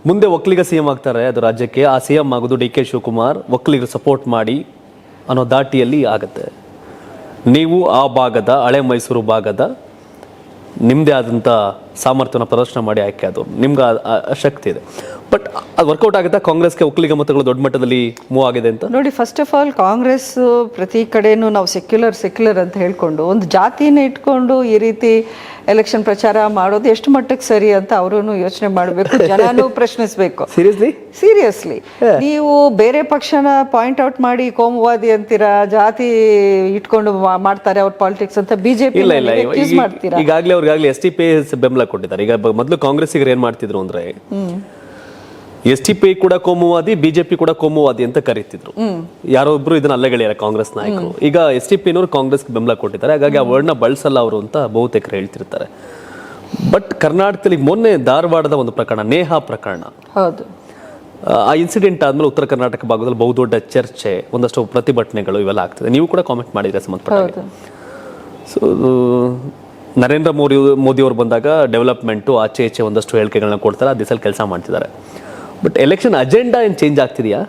ಮುಂದೆ ಒಕ್ಕಲಿಗ ಸಿಎಂ ಆಗ್ತಾರೆ ಅದು ರಾಜ್ಯಕ್ಕೆ, ಆ ಸಿಎಂ ಆಗೋದು ಡಿ ಕೆ ಶಿವಕುಮಾರ್, ಒಕ್ಕಲಿಗರು ಸಪೋರ್ಟ್ ಮಾಡಿ ಅನ್ನೋ ದಾಟಿಯಲ್ಲಿ ಆಗುತ್ತೆ. ನೀವು ಆ ಭಾಗದ ಹಳೆ ಮೈಸೂರು ಭಾಗದ ನಿಮ್ಮದೇ ಆದಂಥ ಸಾಮರ್ಥ್ಯನ ಪ್ರದರ್ಶನ ಮಾಡಿ ಆಯ್ಕೆ ಅದು ನಿಮ್ಗೆ ಆ ಶಕ್ತಿ ಇದೆ. ಬಟ್ ಅದು ವರ್ಕೌಟ್ ಆಗುತ್ತಾ? ಕಾಂಗ್ರೆಸ್ಗೆ ಒಕ್ಕಲಿಗ ಮತಗಳು ದೊಡ್ಡ ಮಟ್ಟದಲ್ಲಿ ಮೂವ್ ಆಗಿದೆ ಅಂತ ನೋಡಿ. ಫಸ್ಟ್ ಆಫ್ ಆಲ್ ಕಾಂಗ್ರೆಸ್ ಪ್ರತಿ ಕಡೆನೂ ನಾವು ಸೆಕ್ಯುಲರ್ ಅಂತ ಹೇಳ್ಕೊಂಡು ಒಂದು ಜಾತಿನ ಇಟ್ಕೊಂಡು ಈ ರೀತಿ ಎಲೆಕ್ಷನ್ ಪ್ರಚಾರ ಮಾಡೋದು ಎಷ್ಟು ಮಟ್ಟಕ್ಕೆ ಸರಿ ಅಂತ ಅವರು ಯೋಚನೆ ಮಾಡಬೇಕು, ಜನನೂ ಪ್ರಶ್ನಿಸಬೇಕು. ಸೀರಿಯಸ್ಲಿ ನೀವು ಬೇರೆ ಪಕ್ಷನ ಪಾಯಿಂಟ್ ಔಟ್ ಮಾಡಿ ಕೋಮುವಾದಿ ಅಂತೀರಾ, ಜಾತಿ ಇಟ್ಕೊಂಡು ಮಾಡ್ತಾರೆ ಅವ್ರ ಪಾಲಿಟಿಕ್ಸ್ ಅಂತ ಬಿಜೆಪಿ ಮಾಡ್ತೀರಾ. ಈಗಾಗಲೇ ಅವ್ರಿಗಾಗಲೇ STP ಬೆಂಬಲ ಕೊಟ್ಟಿದ್ದಾರೆ. ಈಗ ಮೊದಲು ಕಾಂಗ್ರೆಸ್ಸಿಗರು ಏನ್ ಮಾಡ್ತಿದ್ರು ಅಂದ್ರೆ STP ಕೂಡ ಕೋಮುವಾದಿ, ಬಿಜೆಪಿ ಕೂಡ ಕೋಮುವಾದಿ ಅಂತ ಕರೀತಿದ್ರು. ಯಾರೊಬ್ರು ಇದನ್ನ ಅಲ್ಲಗೆಳೆಯಲ್ಲ ಕಾಂಗ್ರೆಸ್ ನಾಯಕರು. ಈಗ STPನವರು ಕಾಂಗ್ರೆಸ್ಗೆ ಬೆಂಬಲ ಕೊಟ್ಟಿದ್ದಾರೆ, ಹಾಗಾಗಿ ಆ ವರ್ಡ್ನ ಬಳಸಲ್ಲ ಅವರು ಅಂತ ಬಹುತೇಕರು ಹೇಳ್ತಿರ್ತಾರೆ. ಬಟ್ ಕರ್ನಾಟಕದಲ್ಲಿ ಮೊನ್ನೆ ಧಾರವಾಡದ ಒಂದು ಪ್ರಕರಣ, ನೇಹಾ ಪ್ರಕರಣ, ಹೌದು, ಆ ಇನ್ಸಿಡೆಂಟ್ ಆದ್ಮೇಲೆ ಉತ್ತರ ಕರ್ನಾಟಕ ಭಾಗದಲ್ಲಿ ಬಹುದೊಡ್ಡ ಚರ್ಚೆ, ಒಂದಷ್ಟು ಪ್ರತಿಭಟನೆಗಳು ಇವೆಲ್ಲ ಆಗ್ತದೆ. ನೀವು ಕೂಡ ಕಾಮೆಂಟ್ ಮಾಡಿದ್ರೆ ಸಂಬಂಧಪಟ್ಟ. ಸೊ ನರೇಂದ್ರ ಮೋದಿ ಅವರು ಬಂದಾಗ ಡೆವಲಪ್ಮೆಂಟು ಆಚೆ ಈಚೆ ಒಂದಷ್ಟು ಹೇಳಿಕೆಗಳನ್ನ ಕೊಡ್ತಾರೆ, ಆ ದಿಸಲ್ಲಿ ಕೆಲಸ ಮಾಡ್ತಿದ್ದಾರೆ. ಬಟ್ ಎಲೆಕ್ಷನ್ ಅಜೆಂಡಾ ಏನು ಚೇಂಜ್ ಆಗ್ತಿದೆಯಾ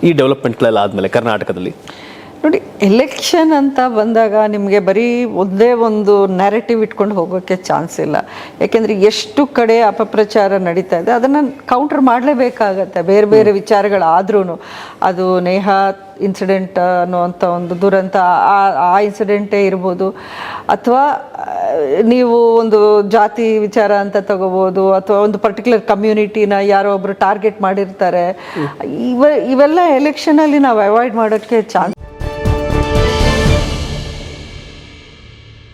ಈ ಡೆವಲಪ್ಮೆಂಟ್ಗಳೆಲ್ಲ ಆದಮೇಲೆ ಕರ್ನಾಟಕದಲ್ಲಿ? ನೋಡಿ, ಎಲೆಕ್ಷನ್ ಅಂತ ಬಂದಾಗ ನಿಮಗೆ ಬರೀ ಒಂದೇ ಒಂದು ನ್ಯಾರೇಟಿವ್ ಇಟ್ಕೊಂಡು ಹೋಗೋಕ್ಕೆ ಚಾನ್ಸ್ ಇಲ್ಲ. ಯಾಕೆಂದರೆ ಎಷ್ಟು ಕಡೆ ಅಪಪ್ರಚಾರ ನಡೀತಾ ಇದೆ, ಅದನ್ನು ಕೌಂಟರ್ ಮಾಡಲೇಬೇಕಾಗತ್ತೆ. ಬೇರೆ ಬೇರೆ ವಿಚಾರಗಳಾದ್ರೂ ಅದು ನೇಹಾ ಇನ್ಸಿಡೆಂಟ್ ಅನ್ನುವಂಥ ಒಂದು ದುರಂತ, ಆ ಇನ್ಸಿಡೆಂಟೇ ಇರ್ಬೋದು, ಅಥವಾ ನೀವು ಒಂದು ಜಾತಿ ವಿಚಾರ ಅಂತ ತಗೋಬೋದು, ಅಥವಾ ಒಂದು ಪರ್ಟಿಕ್ಯುಲರ್ ಕಮ್ಯುನಿಟಿನ ಯಾರೋ ಒಬ್ರು ಟಾರ್ಗೆಟ್ ಮಾಡಿರ್ತಾರೆ. ಇವೆಲ್ಲ ಎಲೆಕ್ಷನಲ್ಲಿ ನಾವು ಅವಾಯ್ಡ್ ಮಾಡೋಕ್ಕೆ ಚಾನ್ಸ್